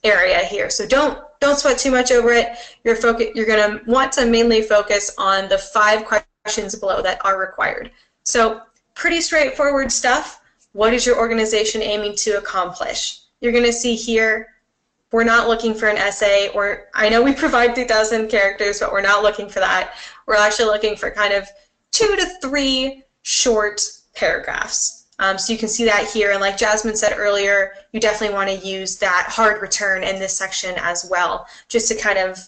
area here. So don't sweat too much over it. You're going to want to mainly focus on the 5 questions below that are required. So pretty straightforward stuff. What is your organization aiming to accomplish? You're going to see here, we're not looking for an essay, or I know we provide 3,000 characters, but we're not looking for that. We're actually looking for kind of 2 to 3 short paragraphs. So you can see that here, and like Jasmine said earlier, you definitely want to use that hard return in this section as well, just to kind of,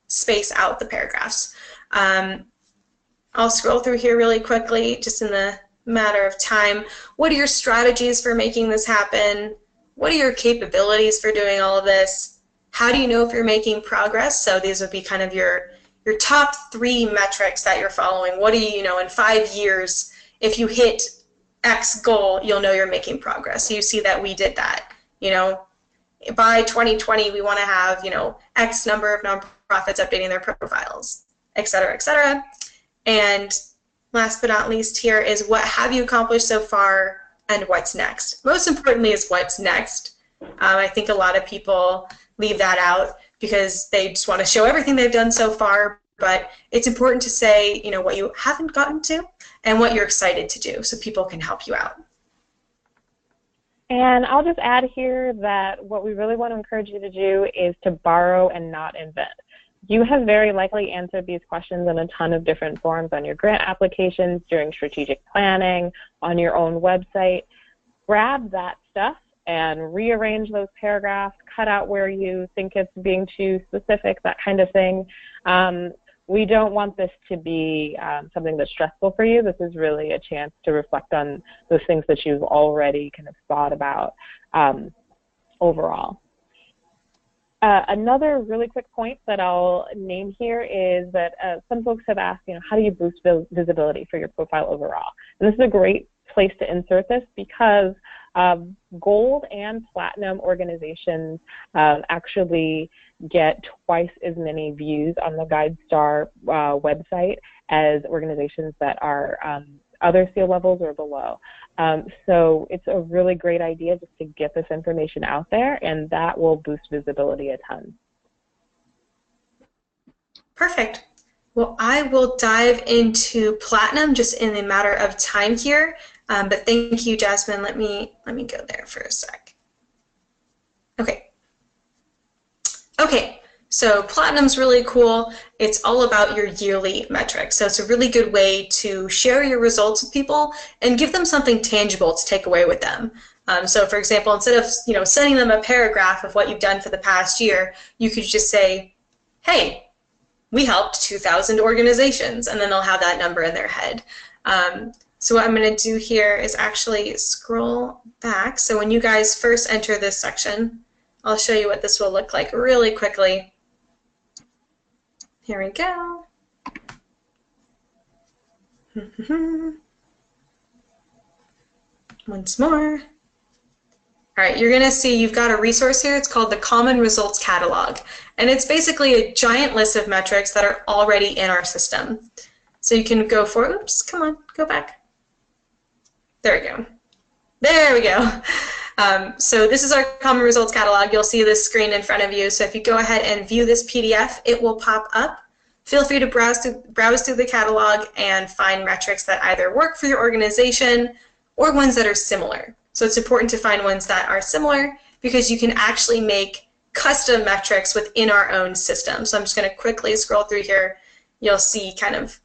space out the paragraphs. I'll scroll through here really quickly, just in the matter of time. What are your strategies for making this happen? What are your capabilities for doing all of this? How do you know if you're making progress? So these would be kind of your top 3 metrics that you're following. What do you know in 5 years, if you hit X goal, you'll know you're making progress. So you see that we did that. By 2020, we want to have, X number of nonprofits updating their profiles, et cetera, et cetera. And last but not least here is what have you accomplished so far and what's next. Most importantly is what's next. I think a lot of people leave that out because they just want to show everything they've done so far, but it's important to say, what you haven't gotten to and what you're excited to do so people can help you out. And I'll just add here that what we really want to encourage you to do is to borrow and not invent. You have very likely answered these questions in a ton of different forms on your grant applications, during strategic planning, on your own website. Grab that stuff and rearrange those paragraphs, cut out where you think it's being too specific, that kind of thing. We don't want this to be something that's stressful for you. This is really a chance to reflect on those things that you've already kind of thought about overall. Another really quick point that I'll name here is that some folks have asked, how do you boost visibility for your profile overall? And this is a great place to insert this because gold and platinum organizations actually get twice as many views on the GuideStar website as organizations that are other seal levels or below. So it's a really great idea just to get this information out there, and that will boost visibility a ton. Perfect. Well, I will dive into platinum just in a matter of time here. But thank you, Jasmine. Let me go there for a sec. Okay, so platinum's really cool. It's all about your yearly metrics. So it's a really good way to share your results with people and give them something tangible to take away with them. So for example, instead of sending them a paragraph of what you've done for the past year, you could just say, hey, we helped 2,000 organizations, and then they'll have that number in their head. So what I'm going to do here is actually scroll back. So when you guys first enter this section, I'll show you what this will look like really quickly. Here we go. Once more. All right, you're going to see you've got a resource here. It's called the Common Results Catalog. And it's basically a giant list of metrics that are already in our system. So you can go for, oops, come on, go back. There we go. There we go. So this is our Common Results Catalog. You'll see this screen in front of you. So if you go ahead and view this PDF, it will pop up. Feel free to browse through the catalog and find metrics that either work for your organization or ones that are similar. So it's important to find ones that are similar because you can actually make custom metrics within our own system. So I'm just going to quickly scroll through here. You'll see kind of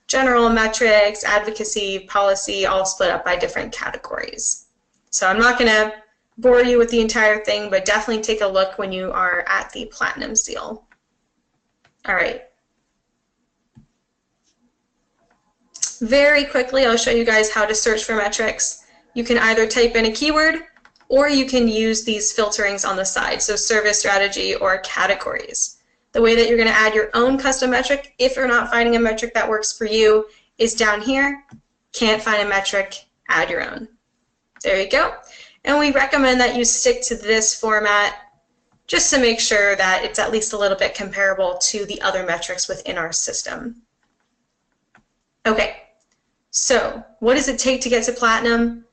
general metrics, advocacy, policy, all split up by different categories. So I'm not going to bore you with the entire thing, but definitely take a look when you are at the Platinum seal. All right. Very quickly, I'll show you guys how to search for metrics. You can either type in a keyword, or you can use these filterings on the side, so service strategy or categories. The way that you're going to add your own custom metric, if you're not finding a metric that works for you, is down here. Can't find a metric, add your own. There you go. And we recommend that you stick to this format just to make sure that it's at least a little bit comparable to the other metrics within our system. Okay, so what does it take to get to Platinum?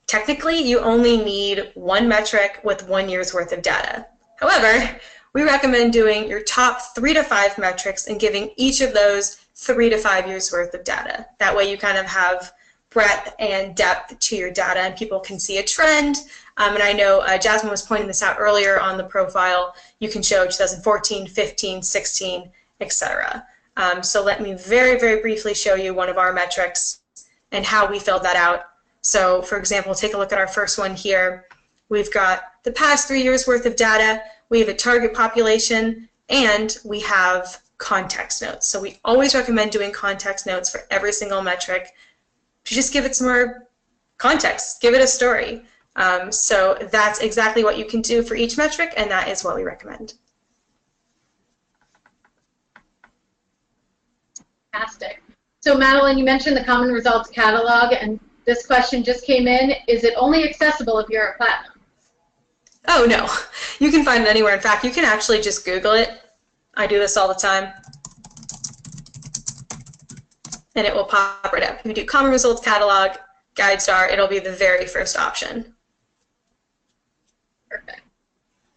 Technically, you only need one metric with 1 year's worth of data. However, we recommend doing your top 3 to 5 metrics and giving each of those 3 to 5 years worth of data. That way you kind of have breadth and depth to your data and people can see a trend. And I know Jasmine was pointing this out earlier on the profile. You can show 2014, 15, 16, etc. So let me very, very briefly show you one of our metrics and how we filled that out. So for example, take a look at our first one here. We've got the past 3 years worth of data, we have a target population, and we have context notes. So we always recommend doing context notes for every single metric to just give it some more context, give it a story. So that's exactly what you can do for each metric, and that is what we recommend. Fantastic. So Madeline, you mentioned the Common Results Catalog, and this question just came in. Is it only accessible if you're a Platinum? Oh, no. You can find it anywhere. In fact, you can actually just Google it. I do this all the time. And it will pop right up. If you do Common Results Catalog, GuideStar, it'll be the very first option. Perfect.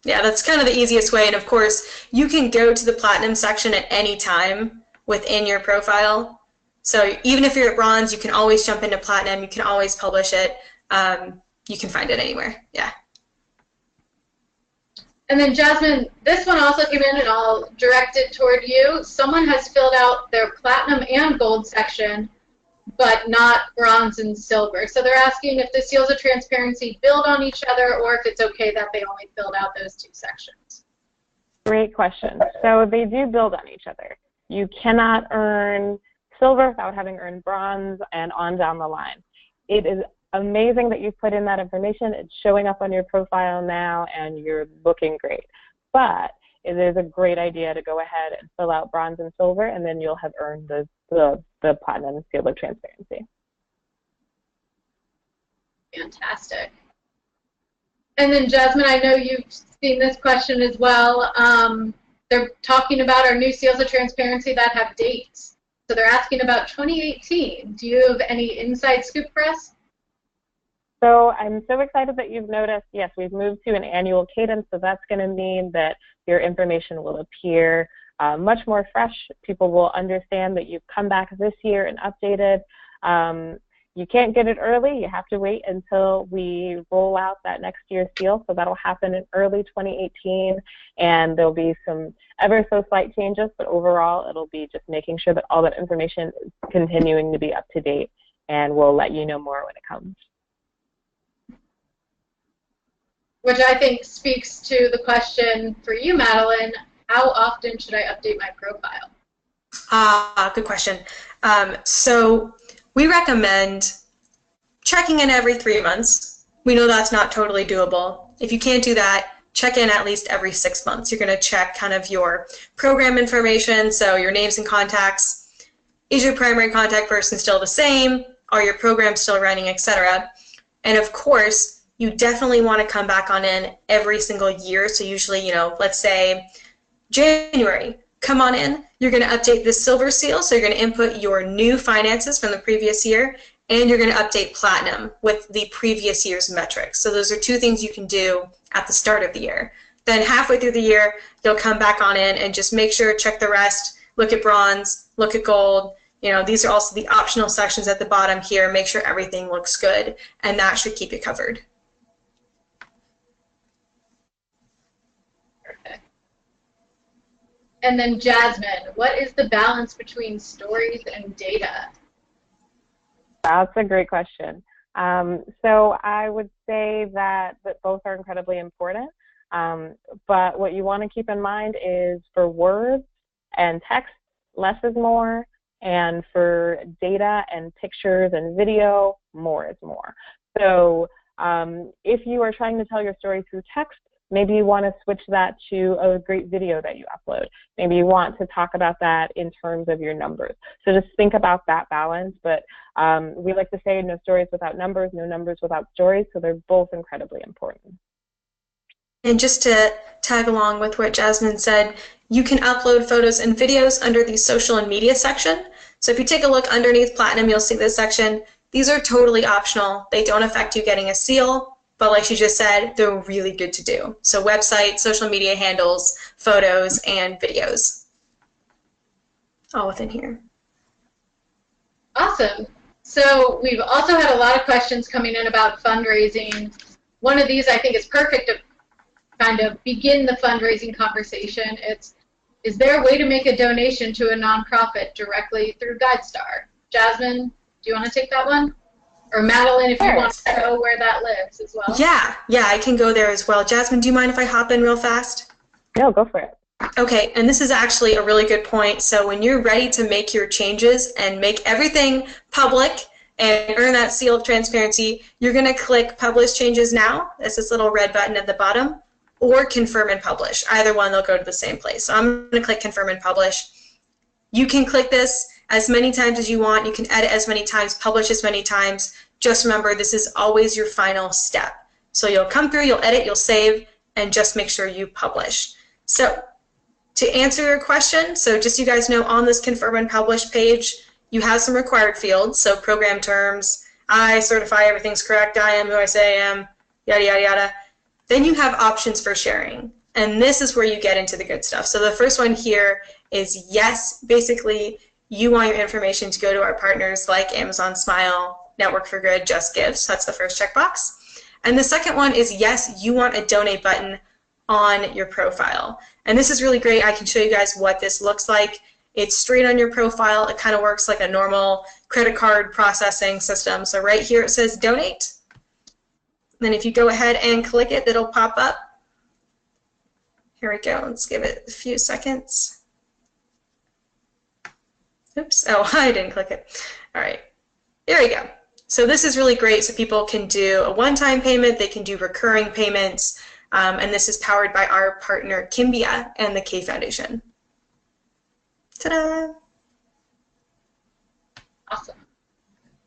Yeah, that's kind of the easiest way. And of course, you can go to the Platinum section at any time within your profile. So even if you're at Bronze, you can always jump into Platinum. You can always publish it. you can find it anywhere. Yeah. And then Jasmine, this one also came in and I'll direct it toward you. Someone has filled out their platinum and gold section, but not bronze and silver. So they're asking if the seals of transparency build on each other or if it's okay that they only filled out those two sections. Great question. So they do build on each other. You cannot earn silver without having earned bronze and on down the line. It is amazing that you've put in that information. It's showing up on your profile now and you're looking great. But it is a great idea to go ahead and fill out bronze and silver, and then you'll have earned the platinum seal of transparency. Fantastic. And then Jasmine, I know you've seen this question as well. They're talking about our new seals of transparency that have dates. So they're asking about 2018. Do you have any inside scoop for us? So I'm so excited that you've noticed, yes, we've moved to an annual cadence, so that's going to mean that your information will appear much more fresh. People will understand that you've come back this year and updated. You can't get it early. You have to wait until we roll out that next year's seal, so that'll happen in early 2018, and there'll be some ever so slight changes, but overall it'll be just making sure that all that information is continuing to be up to date, and we'll let you know more when it comes. Which I think speaks to the question for you, Madeline, how often should I update my profile? Good question. So we recommend checking in every 3 months. We know that's not totally doable. If you can't do that, check in at least every 6 months. You're going to check kind of your program information, so your names and contacts. Is your primary contact person still the same? Are your programs still running, etc.? And of course, you definitely want to come back on in every single year. So usually, let's say January, come on in. You're going to update the silver seal. So you're going to input your new finances from the previous year, and you're going to update platinum with the previous year's metrics. So those are two things you can do at the start of the year. Then halfway through the year, you'll come back on in and just make sure, check the rest, look at bronze, look at gold. These are also the optional sections at the bottom here. Make sure everything looks good, and that should keep you covered. And then Jasmine, what is the balance between stories and data? That's a great question. So I would say that both are incredibly important. But what you want to keep in mind is for words and text, less is more. And for data and pictures and video, more is more. So if you are trying to tell your story through text, maybe you want to switch that to a great video that you upload. Maybe you want to talk about that in terms of your numbers. So just think about that balance. But we like to say no stories without numbers, no numbers without stories. So they're both incredibly important. And just to tag along with what Jasmine said, you can upload photos and videos under the social and media section. So if you take a look underneath Platinum, you'll see this section. These are totally optional. They don't affect you getting a seal. But like she just said, they're really good to do. So website, social media handles, photos, and videos. All within here. Awesome. So we've also had a lot of questions coming in about fundraising. One of these I think is perfect to kind of begin the fundraising conversation. Is there a way to make a donation to a nonprofit directly through GuideStar? Jasmine, do you want to take that one? Or Madeline, if you want to know where that lives as well. Yeah, I can go there as well. Jasmine, do you mind if I hop in real fast? No, go for it. Okay, and this is actually a really good point. So when you're ready to make your changes and make everything public and earn that seal of transparency, you're going to click Publish Changes Now. That's this little red button at the bottom, or Confirm and Publish. Either one, they'll go to the same place. So I'm going to click Confirm and Publish. You can click this as many times as you want. You can edit as many times, publish as many times. Just remember, this is always your final step. So you'll come through, you'll edit, you'll save, and just make sure you publish. So to answer your question, so just so you guys know, on this Confirm and Publish page, you have some required fields. So program terms, I certify everything's correct, I am who I say I am, yada, yada, yada. Then you have options for sharing. And this is where you get into the good stuff. So the first one here is yes, basically, you want your information to go to our partners like Amazon Smile, Network for Good, Just Give. So that's the first checkbox. And the second one is, yes, you want a donate button on your profile. And this is really great. I can show you guys what this looks like. It's straight on your profile. It kind of works like a normal credit card processing system. So right here it says donate. Then if you go ahead and click it, it'll pop up. Here we go. Let's give it a few seconds. Oops. Oh, I didn't click it. All right. There we go. So this is really great. So people can do a one-time payment. They can do recurring payments. And this is powered by our partner, Kimbia, and the K Foundation. Ta-da! Awesome.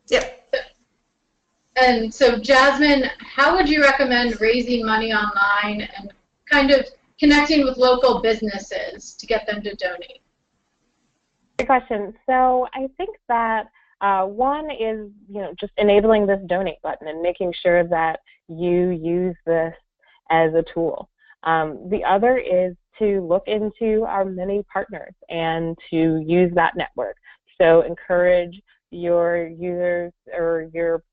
Yep. And so, Jasmine, how would you recommend raising money online and kind of connecting with local businesses to get them to donate? Good question. So I think that one is, just enabling this donate button and making sure that you use this as a tool. The other is to look into our many partners and to use that network. So encourage your users or your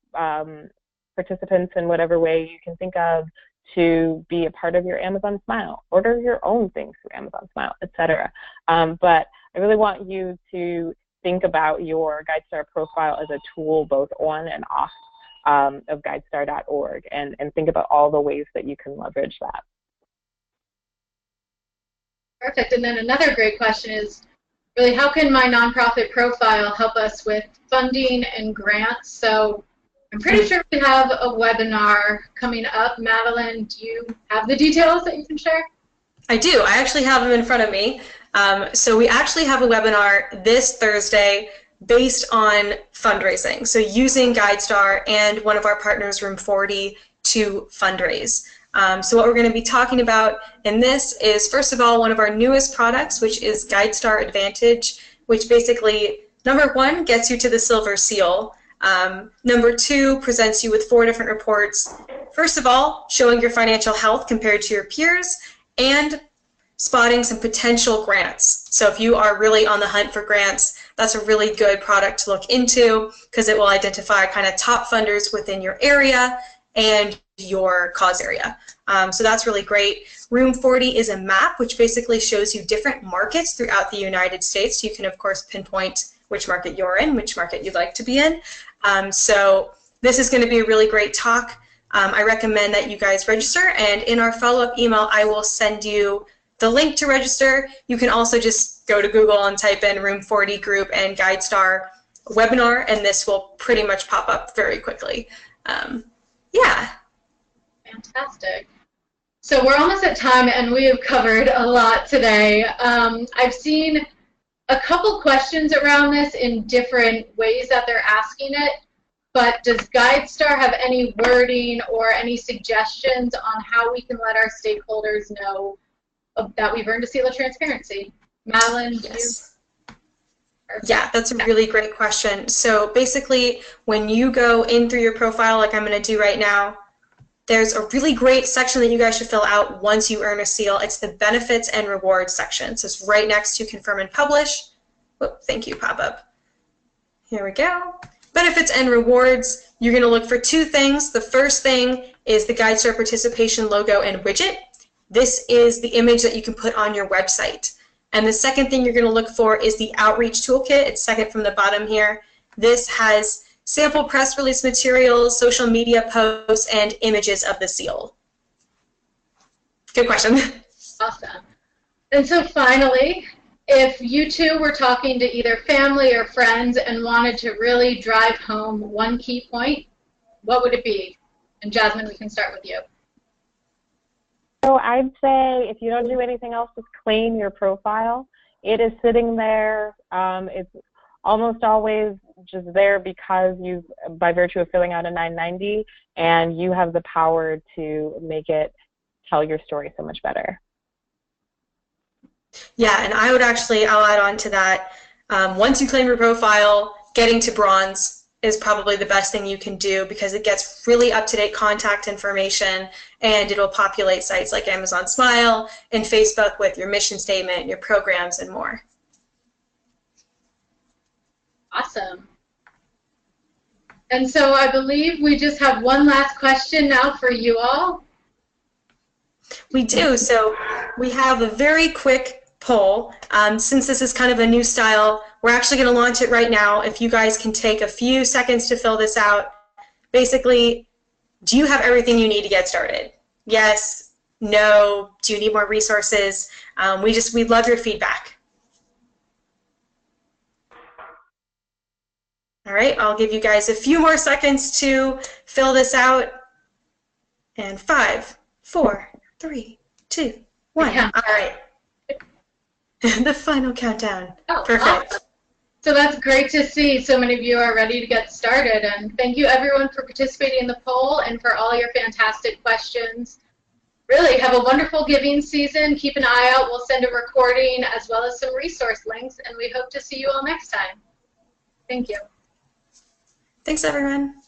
participants in whatever way you can think of to be a part of your Amazon Smile. Order your own things through Amazon Smile, etc. But I really want you to think about your GuideStar profile as a tool both on and off of GuideStar.org and think about all the ways that you can leverage that. Perfect. And then another great question is, really, how can my nonprofit profile help us with funding and grants? So I'm pretty sure we have a webinar coming up. Madeline, do you have the details that you can share? I do. I actually have them in front of me. So we actually have a webinar this Thursday based on fundraising. So using GuideStar and one of our partners, Room 40, to fundraise. So what we're going to be talking about in this is, first of all, one of our newest products, which is GuideStar Advantage, which basically, number one, gets you to the silver seal. Number two, presents you with 4 different reports. First of all, showing your financial health compared to your peers and spotting some potential grants. So if you are really on the hunt for grants, that's a really good product to look into because it will identify kind of top funders within your area and your cause area. So that's really great. Room 40 is a map which basically shows you different markets throughout the United States. So you can, of course, pinpoint which market you're in, which market you'd like to be in. So this is going to be a really great talk. I recommend that you guys register, and in our follow-up email, I will send you the link to register. You can also just go to Google and type in Room 40 group and GuideStar webinar, and this will pretty much pop up very quickly. Yeah. Fantastic. So we're almost at time, and we have covered a lot today. I've seen a couple questions around this in different ways that they're asking it, but does GuideStar have any wording or any suggestions on how we can let our stakeholders know that we've earned a seal of transparency? Madeline, yes. Yeah, that's a really great question. So basically, when you go in through your profile, like I'm going to do right now, there's a really great section that you guys should fill out once you earn a seal. It's the benefits and rewards section. So it's right next to confirm and publish. Whoop, thank you, pop-up. Here we go. Benefits and rewards, you're going to look for 2 things. The first thing is the GuideStar participation logo and widget. This is the image that you can put on your website. And the second thing you're going to look for is the outreach toolkit. It's second from the bottom here. This has sample press release materials, social media posts, and images of the seal. Good question. Awesome. And so finally, if you two were talking to either family or friends and wanted to really drive home one key point, what would it be? And Jasmine, we can start with you. So I'd say if you don't do anything else, just claim your profile. It is sitting there. It's almost always just there because you've, by virtue of filling out a 990, and you have the power to make it tell your story so much better. Yeah, and I would actually, I'll add on to that. Once you claim your profile, getting to bronze is probably the best thing you can do because it gets really up-to-date contact information, and it'll populate sites like Amazon Smile and Facebook with your mission statement, your programs, and more. And so I believe we just have one last question now for you all. We do. So we have a very quick poll. Since this is kind of a new style, we're actually going to launch it right now. If you guys can take a few seconds to fill this out. Basically, do you have everything you need to get started? Yes, no, do you need more resources? We'd love your feedback. All right, I'll give you guys a few more seconds to fill this out. And 5, 4, 3, 2, 1. Yeah. All right. The final countdown. Oh, perfect. Awesome. So that's great to see so many of you are ready to get started. And thank you everyone for participating in the poll and for all your fantastic questions. Really, have a wonderful giving season. Keep an eye out. We'll send a recording as well as some resource links, and we hope to see you all next time. Thank you. Thanks, everyone.